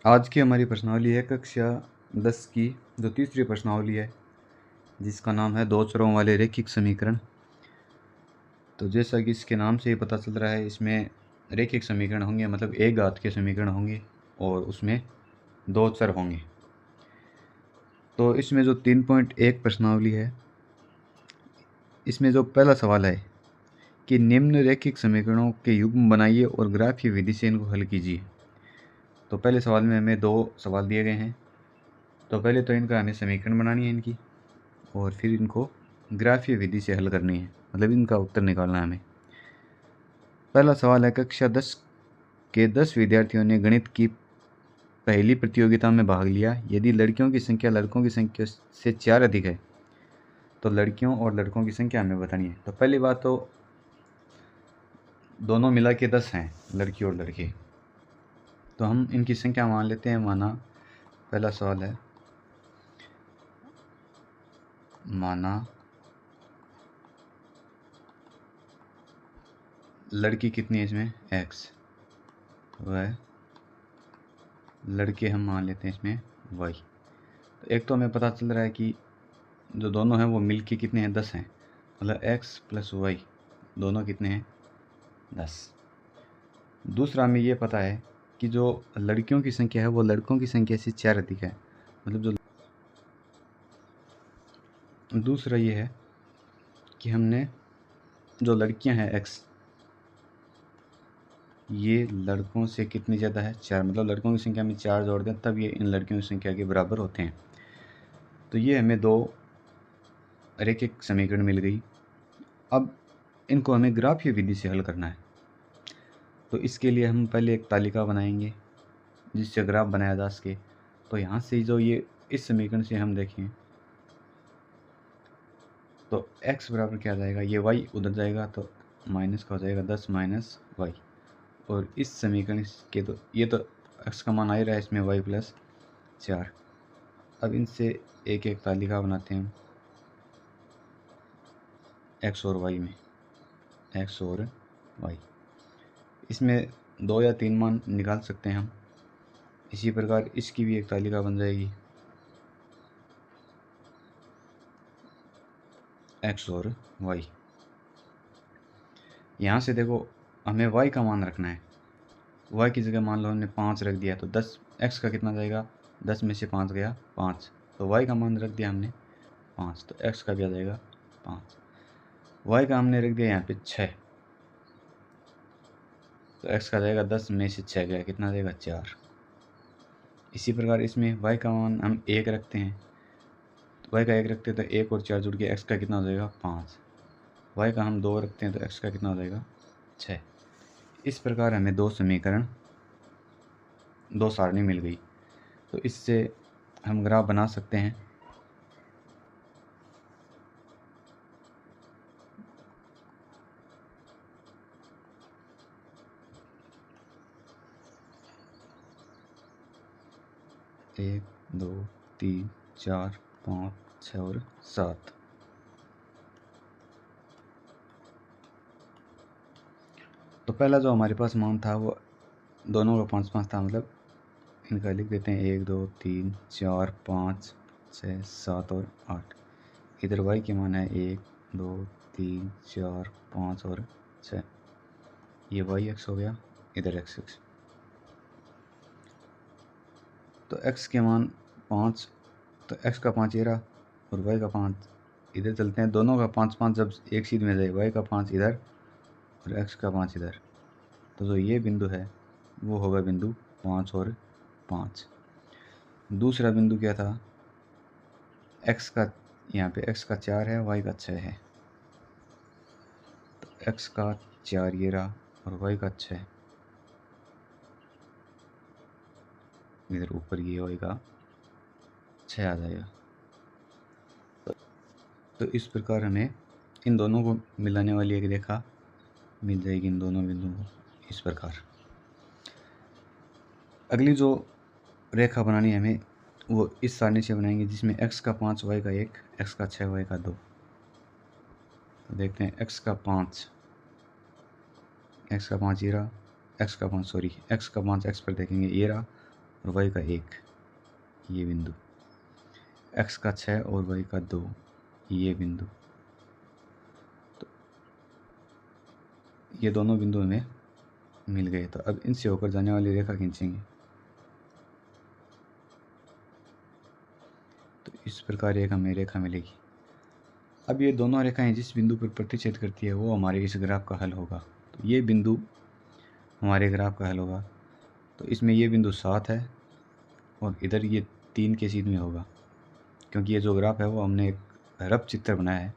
आज की हमारी प्रश्नावली है कक्षा 10 की जो तीसरी प्रश्नावली है, जिसका नाम है दो चरों वाले रैखिक समीकरण। तो जैसा कि इसके नाम से ही पता चल रहा है, इसमें रैखिक समीकरण होंगे, मतलब एक घात के समीकरण होंगे और उसमें दो चर होंगे। तो इसमें जो 3.1 प्रश्नावली है, इसमें जो पहला सवाल है कि निम्न रैखिक समीकरणों के युग्म बनाइए और ग्राफीय विधि से इनको हल कीजिए। तो पहले सवाल में हमें दो सवाल दिए गए हैं। तो पहले तो इनका हमें समीकरण बनानी है इनकी, और फिर इनको ग्राफीय विधि से हल करनी है, मतलब इनका उत्तर निकालना है हमें। पहला सवाल है, कक्षा 10 के 10 विद्यार्थियों ने गणित की पहली प्रतियोगिता में भाग लिया। यदि लड़कियों की संख्या लड़कों की संख्या से 4 अधिक है तो लड़कियों और लड़कों की संख्या हमें बतानी है। तो पहली बात तो दोनों मिला के 10 हैं, लड़की और लड़के, तो हम इनकी संख्या मान लेते हैं। माना पहला सवाल है, माना लड़की कितनी है इसमें x, वह लड़के हम मान लेते हैं इसमें y। तो एक तो हमें पता चल रहा है कि जो दोनों हैं वो मिल के कितने हैं, 10 हैं, मतलब x प्लस y दोनों कितने हैं, 10। दूसरा हमें ये पता है कि जो लड़कियों की संख्या है वो लड़कों की संख्या से 4 अधिक है, मतलब जो दूसरा ये है कि हमने जो लड़कियां हैं x, ये लड़कों से कितनी ज़्यादा है, 4, मतलब लड़कों की संख्या में 4 जोड़ दें तब ये इन लड़कियों की संख्या के बराबर होते हैं। तो ये हमें दो रैखिक समीकरण मिल गई। अब इनको हमें ग्राफीय विधि से हल करना है। तो इसके लिए हम पहले एक तालिका बनाएंगे जिससे ग्राफ बनाया जा सके। तो यहाँ से जो ये इस समीकरण से हम देखें तो x बराबर क्या आ जाएगा, ये y उधर जाएगा तो माइनस का हो जाएगा 10 माइनस y, और इस समीकरण के तो ये तो x का मान आ ही रहा है, इसमें y प्लस 4। अब इनसे एक एक तालिका बनाते हैं x और y में, x और y, इसमें 2 या 3 मान निकाल सकते हैं हम। इसी प्रकार इसकी भी एक तालिका बन जाएगी, x और y। यहाँ से देखो हमें y का मान रखना है, y की जगह मान लो हमने 5 रख दिया तो 10, x का कितना जाएगा, 10 में से 5 गया 5, तो y का मान रख दिया हमने 5, तो x का भी आ जाएगा 5। y का हमने रख दिया यहाँ पे 6, तो x का जाएगा 10 में से 6 गया, कितना जाएगा 4। इसी प्रकार इसमें y का मान हम 1 रखते हैं, तो y का 1 रखते हैं तो 1 और 4 जुड़ के x का कितना हो जाएगा 5। y का हम 2 रखते हैं तो x का कितना हो जाएगा 6। इस प्रकार हमें दो समीकरण, दो सारणी मिल गई। तो इससे हम ग्राफ बना सकते हैं। एक, दो, तीन, चार, 5, 6 और 7। तो पहला जो हमारे पास मान था वो दोनों का 5 5 था, मतलब इनका लिख देते हैं 1 2 3 4 5 6 7 और 8। इधर y के मान है 1 2 3 4 5 और 6, ये yx हो गया, इधर x। तो x के मान 5, तो x का 5 ये रहा और y का 5 इधर चलते हैं। दोनों का 5 5 जब एक सीध में जाए, y का 5 इधर और x का 5 इधर, तो जो ये बिंदु है वो होगा बिंदु 5 और 5। दूसरा बिंदु क्या था, x का, यहाँ पे x का 4 है, y का 6 है, तो x का 4 ये रहा और y का 6 इधर ऊपर, ये y का 6 आ जाएगा। तो इस प्रकार हमें इन दोनों को मिलाने वाली एक रेखा मिल जाएगी, इन दोनों बिंदुओं को इस प्रकार। अगली जो रेखा बनानी है हमें वो इस सारणी से बनाएंगे जिसमें x का 5 y का 1, x का 6 y का 2। तो देखते हैं x का 5 ये रहा, x का 5 x पर देखेंगे ये रहा और वाई का 1, ये बिंदु, एक्स का 6 और वाई का 2, ये बिंदु। तो ये दोनों बिंदु हमें मिल गए। तो अब इनसे होकर जाने वाली रेखा खींचेंगे। तो इस प्रकार एक हमें रेखा मिलेगी। अब ये दोनों रेखाएं जिस बिंदु पर प्रतिच्छेद करती है वो हमारे इस ग्राफ का हल होगा। तो ये बिंदु हमारे ग्राफ का हल होगा। तो इसमें ये बिंदु 7 है और इधर ये 3 के सीध में होगा, क्योंकि ये जो ग्राफ है वो हमने एक रफ चित्र बनाया है।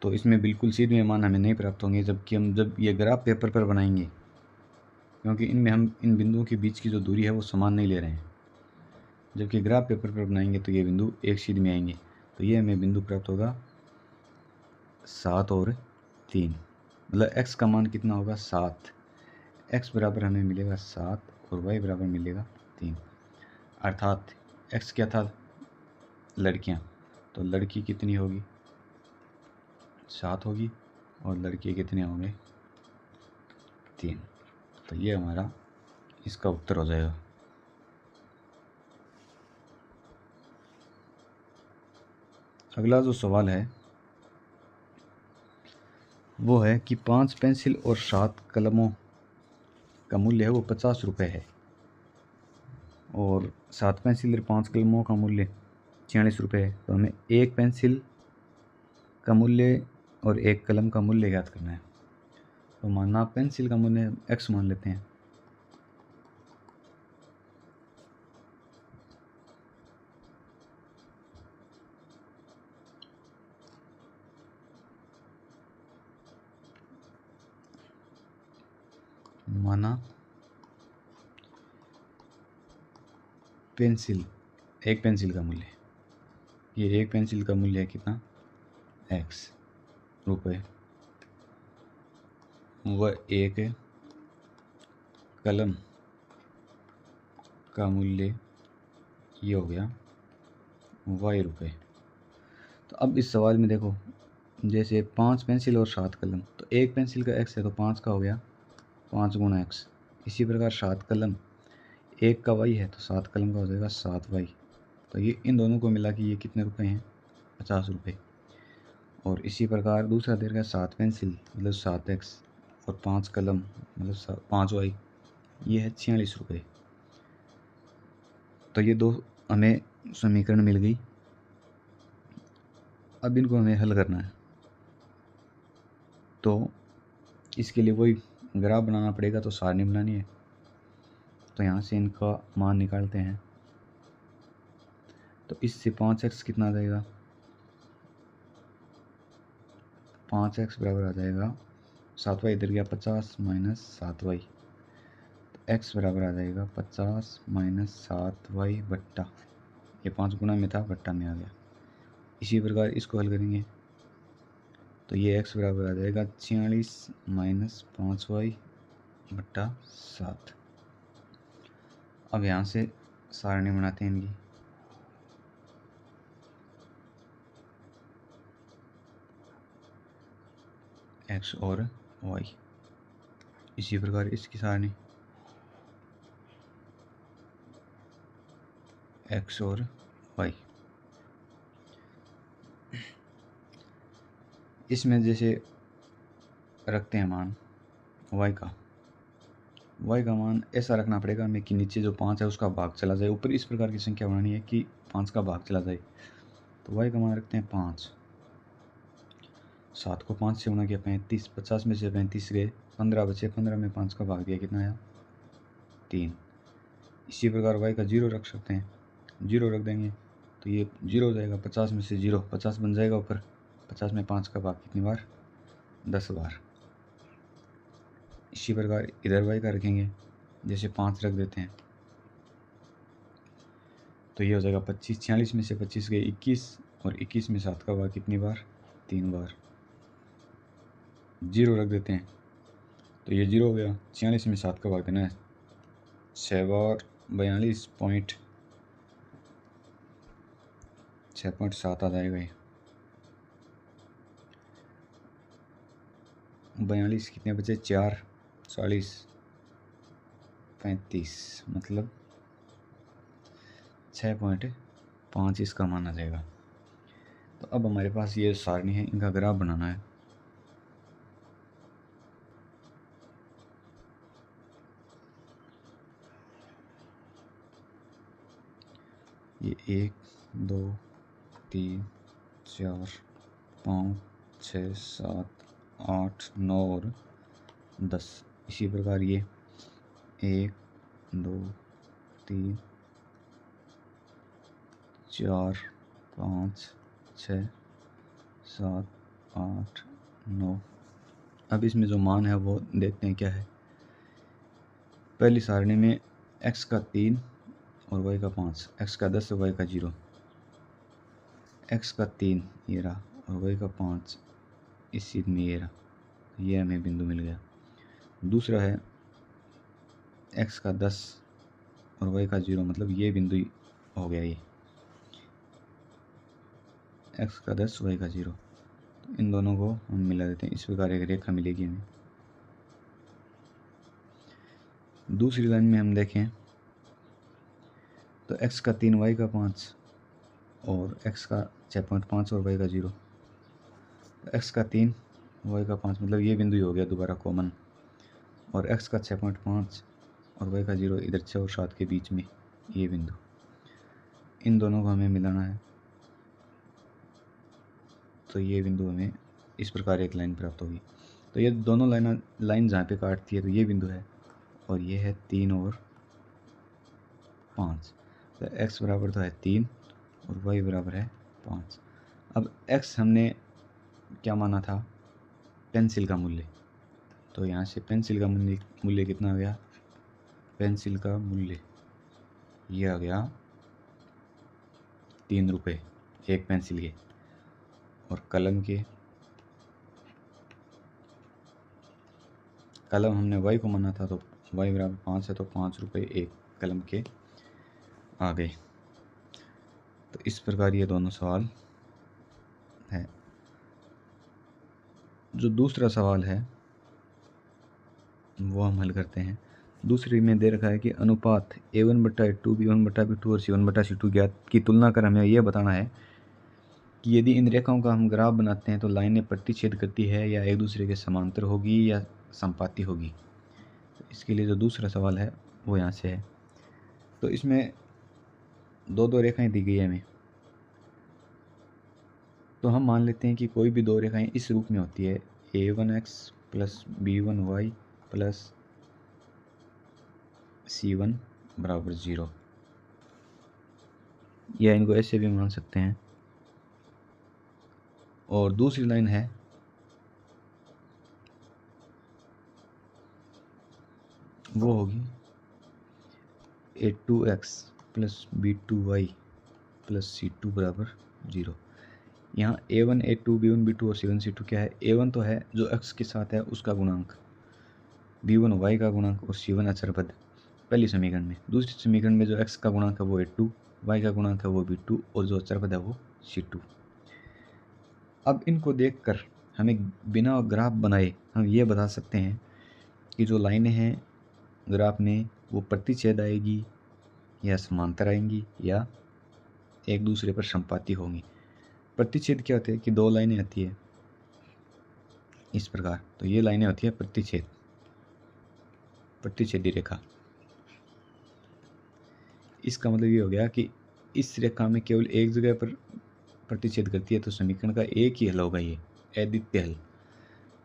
तो इसमें बिल्कुल सीधे मान हमें नहीं प्राप्त होंगे, जबकि हम जब ये ग्राफ पेपर पर बनाएंगे, क्योंकि इनमें हम इन बिंदुओं के बीच की जो दूरी है वो समान नहीं ले रहे हैं, जबकि ग्राफ पेपर पर बनाएंगे तो ये बिंदु एक सीध में आएंगे। तो ये हमें बिंदु प्राप्त होगा 7 और 3, मतलब x का मान कितना होगा 7। x बराबर हमें मिलेगा 7 और y बराबर मिलेगा 3, अर्थात x क्या था, लड़कियां, तो लड़की कितनी होगी 7 होगी और लड़के कितने होंगे 3। तो ये हमारा इसका उत्तर हो जाएगा। अगला जो सवाल है वो है कि 5 पेंसिल और 7 कलमों का मूल्य है वो 50 रुपये है, और 7 पेंसिल और 5 कलमों का मूल्य 46 रुपये है। तो हमें एक पेंसिल का मूल्य और एक कलम का मूल्य ज्ञात करना है। तो माना पेंसिल का मूल्य x मान लेते हैं, माना पेंसिल, एक पेंसिल का मूल्य, ये एक पेंसिल का मूल्य है कितना x रुपये, वह एक कलम का मूल्य ये हो गया y रुपये। तो अब इस सवाल में देखो, जैसे 5 पेंसिल और 7 कलम, तो एक पेंसिल का x है तो 5 का हो गया 5 गुना x। इसी प्रकार 7 कलम, एक का y है तो 7 कलम का हो जाएगा 7y। तो ये इन दोनों को मिला कि ये कितने रुपए हैं 50 रुपये। और इसी प्रकार दूसरा दे रखा है 7 पेंसिल मतलब 7x और 5 कलम मतलब 5y, ये है 46 रुपये। तो ये दो हमें समीकरण मिल गई। अब इनको हमें हल करना है, तो इसके लिए वही ग्राफ बनाना पड़ेगा, तो सारणी बनानी है। तो यहाँ से इनका मान निकालते हैं। तो इससे 5x कितना आ जाएगा, 5x बराबर आ जाएगा 7y, इधर गया 50 माइनस 7y, तो x बराबर आ जाएगा 50 माइनस 7y बट्टा, ये 5 गुना में था बट्टा में आ गया। इसी प्रकार इसको हल करेंगे तो ये x बराबर आ जाएगा 46 माइनस 5y बट्टा 7। अब यहाँ से सारणी बनाते हैं इनकी। x और y, इसी प्रकार इसकी सारणी x और y। इसमें जैसे रखते हैं मान y का मान ऐसा रखना पड़ेगा हमें कि नीचे जो 5 है उसका भाग चला जाए, ऊपर इस प्रकार की संख्या बनानी है कि 5 का भाग चला जाए। तो y का मान रखते हैं 5, 7 को 5 से गुणा किया 35, 50 में से 35 गए 15 बचे, 15 में 5 का भाग दिया कितना आया 3। इसी प्रकार y का 0 रख सकते हैं, 0 रख देंगे तो ये 0 हो जाएगा, 50 में से 0 50 बन जाएगा ऊपर, 50 में 5 का भाग कितनी बार 10 बार। इसी प्रकार इधर y का रखेंगे, जैसे 5 रख देते हैं तो ये हो जाएगा 25, 46 में से 25 गए 21 और 21 में 7 का भाग कितनी बार 3 बार। 0 रख देते हैं तो ये 0 हो गया, 46 में 7 का भाग देना है 6 बार, 42.6.7 आ जाएगा ये। 42 कितने बचे 4, 40, 35 मतलब 6.5 इसका माना जाएगा। तो अब हमारे पास ये सारणी है, इनका ग्राफ बनाना है। ये 1 2 3 4 5 6 7 8 9 और 10। इसी प्रकार ये 1 2 3 4 5 6 7 8 9। अब इसमें जो मान है वो देखते हैं क्या है। पहली सारणी में x का 3 और y का 5, x का 10 और y का 0। x का 3 ये रहा और y का 5 इस चीज़ में ये रहा, ये हमें बिंदु मिल गया। दूसरा है x का 10 और y का 0, मतलब ये बिंदु हो गया। ये x का 10 y का 0, तो इन दोनों को हम मिला देते हैं। इस प्रकार एक रेखा मिलेगी हमें। दूसरी लाइन में हम देखें तो x का 3 y का 5 और x का 6.5 और y का 0। x का 3 y का 5, मतलब ये बिंदु ही हो गया दोबारा कॉमन, और x का 6.5 और y का 0 इधर 6 और 7 के बीच में ये बिंदु। इन दोनों को हमें मिलाना है। तो ये बिंदु हमें इस प्रकार एक लाइन प्राप्त होगी। तो ये दोनों लाइन जहाँ पे काटती है तो ये बिंदु है, और ये है 3 और 5। तो x बराबर तो है 3 और y बराबर है 5। अब x हमने क्या माना था, पेंसिल का मूल्य। तो यहाँ से पेंसिल का मूल्य कितना आ गया, पेंसिल का मूल्य ये आ गया 3 रुपये एक पेंसिल के। और कलम हमने y को माना था, तो y बराबर 5 है, तो 5 रुपये एक कलम के आ गए। तो इस प्रकार ये दोनों सवाल है। जो दूसरा सवाल है वो हम हल करते हैं। दूसरी में दे रखा है कि अनुपात a1/a2 b1/b2 और c1/c2 ज्ञात की तुलना कर हमें यह बताना है कि यदि इन रेखाओं का हम ग्राफ बनाते हैं तो लाइनें प्रतिच्छेद करती है या एक दूसरे के समांतर होगी या संपाती होगी। तो इसके लिए जो दूसरा सवाल है वो यहाँ से है। तो इसमें दो रेखाएं दी गई है हमें। तो हम मान लेते हैं कि कोई भी दो रेखाएं इस रूप में होती है, a1x plus b1y plus c1 बराबर 0, या इनको ऐसे भी मान सकते हैं। और दूसरी लाइन है वो होगी a2x plus b2y plus c2 बराबर 0। यहाँ a1 a2 b1 b2 और c1 c2 क्या है, a1 तो है जो x के साथ है उसका गुणांक, b1 y का गुणांक और c1 अचर पद पहली समीकरण में। दूसरी समीकरण में जो x का गुणांक है वो a2, y का गुणांक है वो b2 और जो अचर पद है वो c2। अब इनको देखकर हमें बिना ग्राफ बनाए हम ये बता सकते हैं कि जो लाइनें हैं ग्राफ में वो प्रतिच्छेद आएगी या समांतर आएंगी या एक दूसरे पर संपाती होंगी। प्रतिच्छेद क्या होते हैं कि दो लाइनें आती है इस प्रकार, तो ये लाइनें होती है प्रतिच्छेदी रेखा। इसका मतलब ये हो गया कि इस रेखा में केवल एक जगह पर प्रतिच्छेद करती है, तो समीकरण का एक ही हल होगा, ये अद्वितीय हल।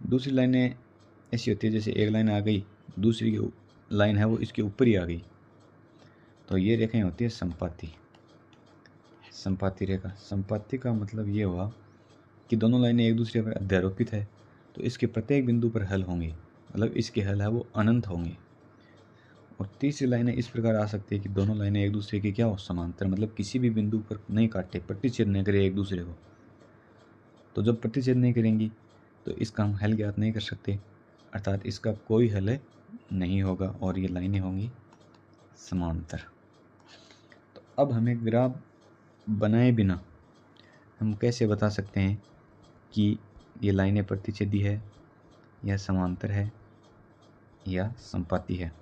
दूसरी लाइनें ऐसी होती है जैसे एक लाइन आ गई, दूसरी लाइन है वो इसके ऊपर ही आ गई, तो ये रेखाएं होती है संपाती रेखा। संपाती का मतलब ये हुआ कि दोनों लाइनें एक दूसरे पर अध्यारोपित है, तो इसके प्रत्येक बिंदु पर हल होंगे, मतलब इसके हल है वो अनंत होंगे। और तीसरी लाइनें इस प्रकार आ सकती है कि दोनों लाइनें एक दूसरे की क्या हो, समांतर, मतलब किसी भी बिंदु पर नहीं काटे, प्रतिच्छेद नहीं करे एक दूसरे को। तो जब प्रतिच्छेद नहीं करेंगी तो इसका हम हल ज्ञात नहीं कर सकते, अर्थात इसका कोई हल नहीं होगा और ये लाइनें होंगी समांतर। तो अब हमें ग्राफ बनाए बिना हम कैसे बता सकते हैं कि ये लाइनें प्रतिच्छेदी है या समांतर है या संपाती है।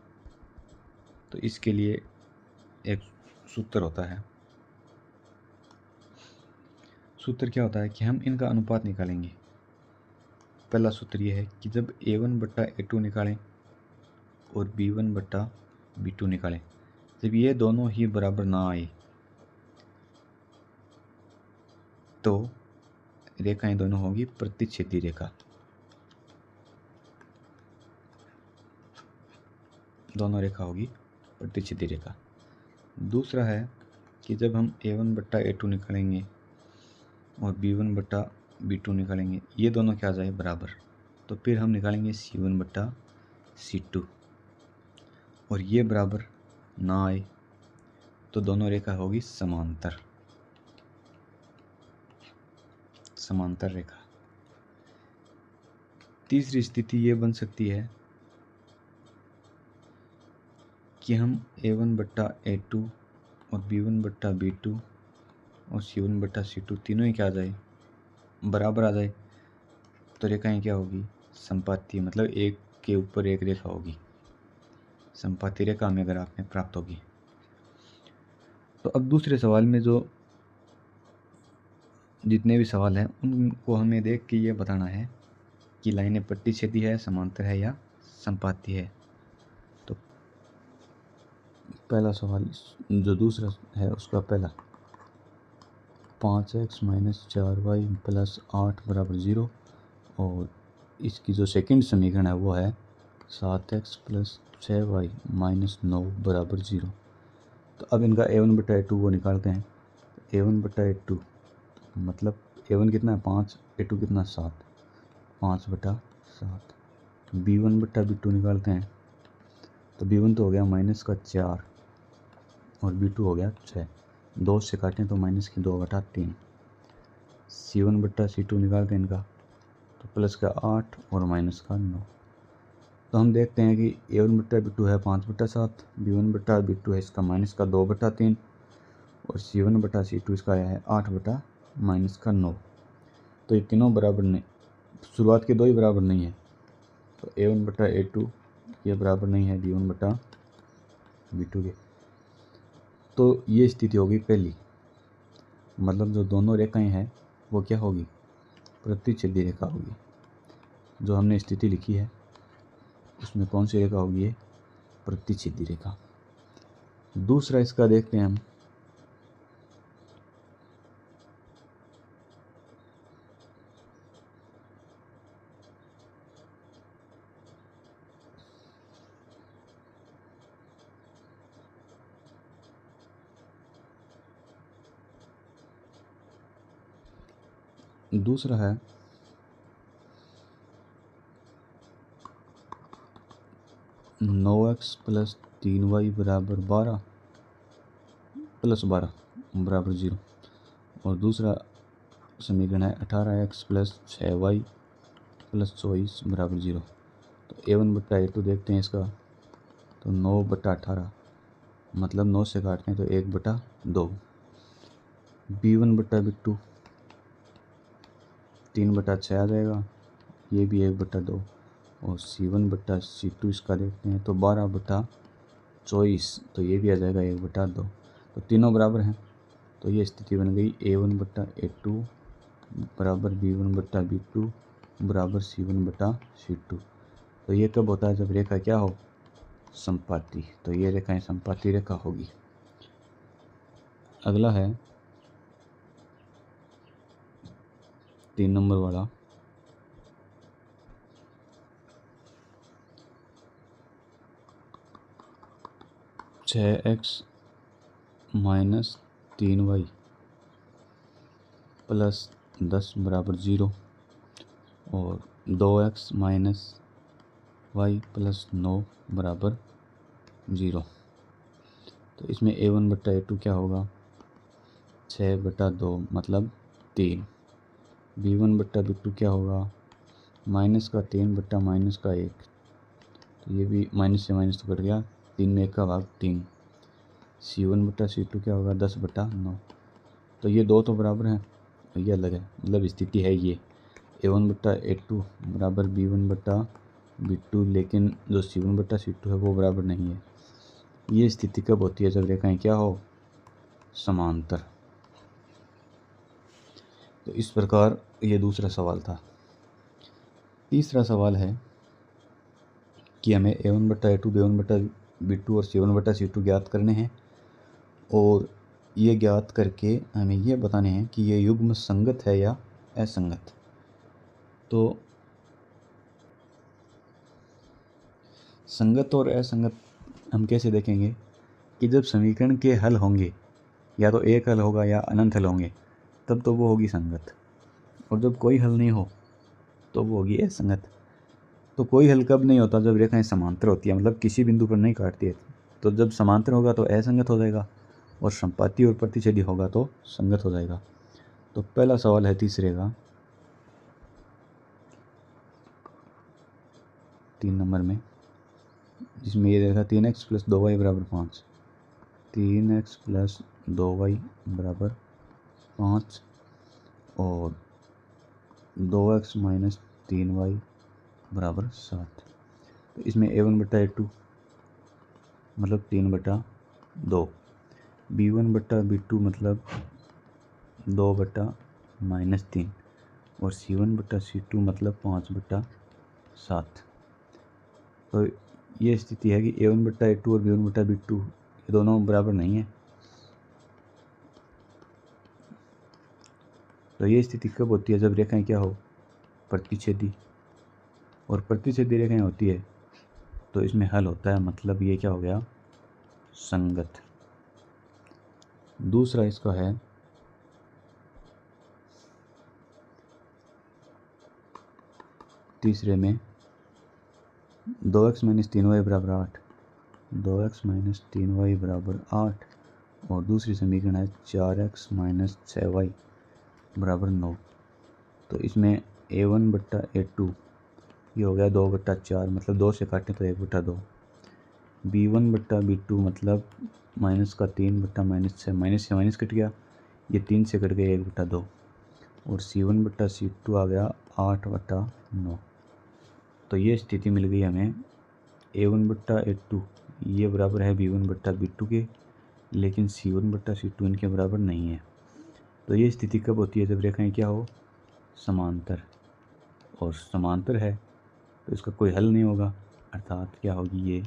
तो इसके लिए एक सूत्र होता है, सूत्र क्या होता है कि हम इनका अनुपात निकालेंगे। पहला सूत्र ये है कि जब A1 बट्टा A2 निकालें और B1 बट्टा B2 निकालें, जब ये दोनों ही बराबर ना आए तो रेखाएं दोनों होगी प्रतिच्छेदी रेखा। दोनों रेखा होगी प्रतिच्छेदी रेखा। दूसरा है कि जब हम A1 बट्टा A2 निकालेंगे और B1 बट्टा B2 निकालेंगे, ये दोनों क्या आ जाए बराबर, तो फिर हम निकालेंगे C1 बट्टा C2 और ये बराबर ना आए तो दोनों रेखा होगी समांतर, समांतर रेखा। तीसरी स्थिति ये बन सकती है कि हम A1 बट्टा A2 और B1 बट्टा B2 और C1 बट्टा C2 तीनों ही क्या आ जाए, बराबर आ जाए, तो रेखाएं क्या होगी, संपाती, मतलब एक के ऊपर एक रेखा होगी, संपाती रेखा हमें अगर आपने प्राप्त होगी। तो अब दूसरे सवाल में जो जितने भी सवाल हैं उनको हमें देख के ये बताना है कि लाइनें प्रतिच्छेदी है, समांतर है या संपाती है। तो पहला सवाल जो दूसरा है उसका पहला, 5x - 4y + 8 = 0 और इसकी जो सेकंड समीकरण है वो है 7x + 6y - 9 = 0। तो अब इनका A1 बट्टा A2 वो निकालते हैं। A1 बट्टा A2 मतलब A1 कितना है 5, A2 कितना 7, 5 बटा 7। B1 बट्टा B2 निकालते हैं तो B1 तो हो गया -4 और B2 हो गया 6, 2 से काटें तो -2 बटा 3। C1 बट्टा C2 निकालते हैं इनका तो +8 और -9। तो हम देखते हैं कि A1 बट्टा B2 है 5 बटा 7, B1 बट्टा B2 है इसका -2 बटा 3 और C1 बटा C2 इसका आया है 8 बटा -9। तो ये तीनों बराबर नहीं, शुरुआत के दो ही बराबर नहीं है, तो A1 बटा A2 ये बराबर नहीं है B1 बटा B2 के। तो ये स्थिति होगी पहली, मतलब जो दोनों रेखाएं हैं वो क्या होगी, प्रतिच्छेदी रेखा होगी। जो हमने स्थिति लिखी है उसमें कौन सी रेखा होगी, ये प्रतिच्छेदी रेखा। दूसरा इसका देखते हैं हम, दूसरा है 9x + 3y = 12 +12 = 0 और दूसरा समीकरण है 18x + 6y + 24 = 0। तो A1 बट्टा A2 देखते हैं इसका, तो 9 बटा 18 मतलब 9 से काटते हैं तो 1 बटा 2। B1 बट्टा B2 3 बटा 6 आ जाएगा, ये भी 1 बटा 2 और C1 बट्टा C2 इसका देखते हैं तो 12 बटा 24, तो ये भी आ जाएगा 1 बटा 2। तो तीनों बराबर हैं, तो ये स्थिति बन गई A1 बट्टा A2 बराबर B1 बट्टा B2 बराबर C1 बटा C2। तो ये कब होता है, जब रेखा क्या हो, संपाती। तो ये रेखाएं संपाती रेखा होगी। अगला है 3 नंबर वाला, (6x - 3y + 10 = 0 और 2x - y + 9 = 0। तो इसमें A1 बट्टा A2 क्या होगा, 6 बटा 2 मतलब 3। B1 बट्टा B2 क्या होगा, -3 बट्टा -1, तो ये भी माइनस से माइनस तो कट गया, 3 में 1 का भाग 3। C1 बट्टा C2 क्या होगा, 10 बटा 9। तो ये दो तो बराबर हैं और ये अलग है, मतलब स्थिति है ये A1 बट्टा A2 बराबर B1 बट्टा B2, लेकिन जो C1 बट्टा C2 है वो बराबर नहीं है। ये स्थिति कब होती है, जब रेखाएं क्या हो, समांतर। तो इस प्रकार ये दूसरा सवाल था। तीसरा सवाल है कि हमें A1/A2, B1/B2 और C1/C2 ज्ञात करने हैं और ये ज्ञात करके हमें ये बताने हैं कि ये युग्म संगत है या असंगत। तो संगत और असंगत हम कैसे देखेंगे कि जब समीकरण के हल होंगे, या तो एक हल होगा या अनंत हल होंगे, तब तो वो होगी संगत, और जब कोई हल नहीं हो तो वो होगी असंगत। तो कोई हल कब नहीं होता? जब रेखाएं समांतर होती है, मतलब किसी बिंदु पर नहीं काटती है। तो जब समांतर होगा तो असंगत हो जाएगा, और संपाती और प्रतिच्छेदी होगा तो संगत हो जाएगा। तो पहला सवाल है तीसरे का, 3 नंबर में, जिसमें ये देखा 3x + 2y = 5। 3x + 2y = 5 और 2x - 3y = 7। तो इसमें A1/A2 मतलब 3/2, B1/B2 मतलब 2/-3 और C1/C2 मतलब 5/7। तो ये स्थिति है कि A1/A2 और B1/B2 ये दोनों बराबर नहीं है। तो ये स्थिति कब होती है? जब रेखाएं क्या हो? प्रतिच्छेदी। और प्रतिच्छेदी रेखाएं होती है तो इसमें हल होता है, मतलब ये क्या हो गया? संगत। दूसरा इसका है तीसरे में 2x - 3y = 8। 2x - 3y = 8 और दूसरी समीकरण है 4x - 6y = 9। तो इसमें A1/A2 ये हो गया 2/4, मतलब 2 से काटें तो 1/2। B1/B2 मतलब -3/-6, माइनस से माइनस कट गया, ये 3 से कट गया 1/2 और C1/C2 आ गया 8/9। तो ये स्थिति मिल गई हमें A1/A2 ये बराबर है B1/B2 के, लेकिन C1/C2 इनके बराबर नहीं है। तो ये स्थिति कब होती है? जब रेखाएं क्या हो? समांतर। और समांतर है तो इसका कोई हल नहीं होगा, अर्थात क्या होगी? ये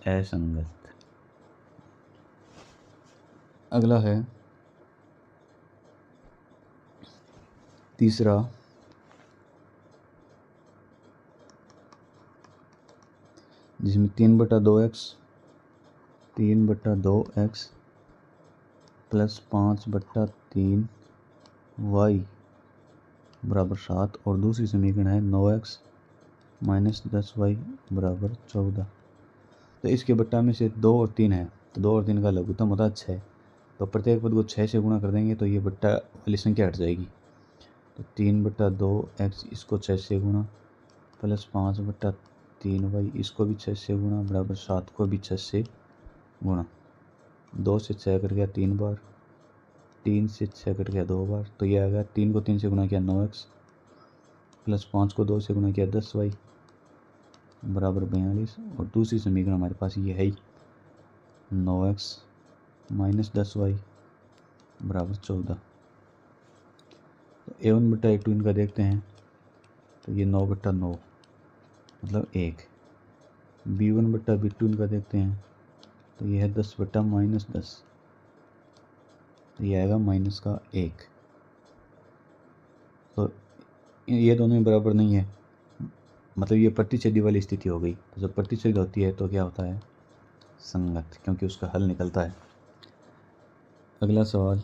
असंगत। अगला है तीसरा, जिसमें 3/2x + 5/3y = 7 और दूसरी समीकरण है 9x - 10y = 14। तो इसके बट्टा में से 2 और 3 है, तो 2 और 3 का लघुत्तम होता है 6। तो प्रत्येक पद को 6 से गुणा कर देंगे तो ये बट्टा वाली संख्या हट जाएगी। तो 3/2x इसको 6 से गुणा प्लस 5/3y इसको भी 6 से गुणा बराबर 7 को भी 6 से गुणा। 2 से 6 कट गया 3 बार, 3 से 6 कट गया 2 बार, तो ये आ गया 3 को 3 से गुणा किया 9x प्लस 5 को 2 से गुणा किया 10y बराबर 42। और दूसरी समीकरण हमारे पास ये है ही 9x - 10y = 14। तो A1/A2 इनका देखते हैं तो ये 9/9 मतलब 1। B1/B2 इनका देखते हैं तो ये है 10/-10, तो ये आएगा -1। तो ये दोनों ही बराबर नहीं है, मतलब ये प्रतिच्छेदी वाली स्थिति हो गई। तो जब प्रतिच्छेदी होती है तो क्या होता है? संगत, क्योंकि उसका हल निकलता है। अगला सवाल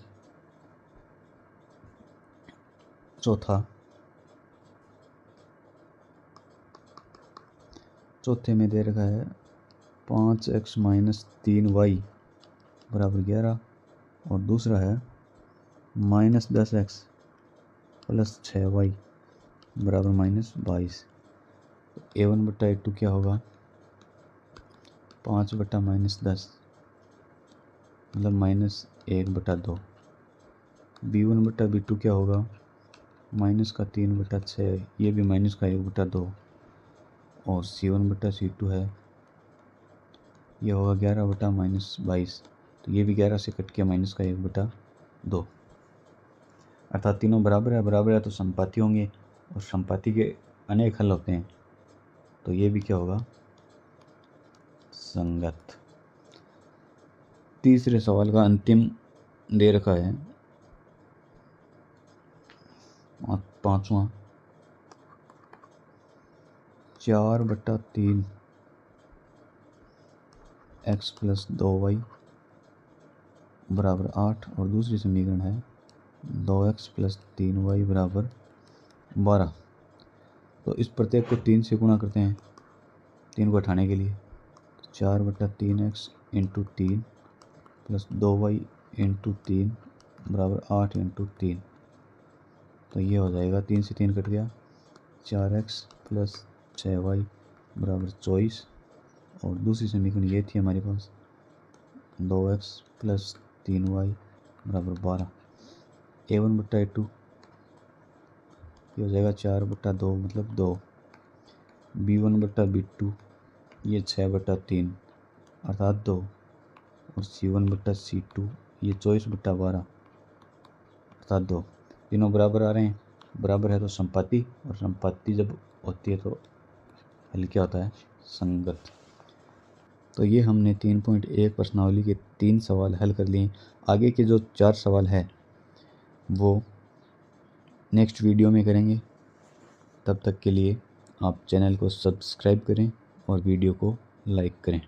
चौथे में दे रखा है 5x - 3y = 11 और दूसरा है -10x + 6y = -22। A1/A2 क्या होगा? 5/-10 मतलब -1/2। B1/B2 क्या होगा? -3/6, ये भी -1/2 और C1/C2 है, ये होगा 11/-22, तो ये भी 11 से कट के -1/2। अर्थात तीनों बराबर है तो संपाती होंगे, और संपाती के अनेक हल होते हैं, तो ये भी क्या होगा, संगत। तीसरे सवाल का अंतिम दे रखा है 5वां, 4/3 x + 2y = 8, और दूसरी समीकरण है 2x + 3y = 12। तो इस प्रत्येक को 3 से गुणा करते हैं 3 को हटाने के लिए। 4/3x × 3 + 2y × 3 = 8 × 3। तो ये हो जाएगा, 3 से 3 कट गया, 4x + 6y = 24, और दूसरी समीकरण ये थी हमारे पास 2x + 3y = 12। a1/a2 ये हो जाएगा 4/2 मतलब 2। b1/b2 ये 6/3 अर्थात 2, और c1/c2 ये 24/12 अर्थात 2। तीनों बराबर आ रहे हैं, बराबर है तो संपाती, और संपाती जब होती है तो हल क्या होता है, संगत। तो ये हमने 3.1 प्रश्नावली के 3 सवाल हल कर लिए। आगे के जो 4 सवाल है वो नेक्स्ट वीडियो में करेंगे। तब तक के लिए आप चैनल को सब्सक्राइब करें और वीडियो को लाइक करें।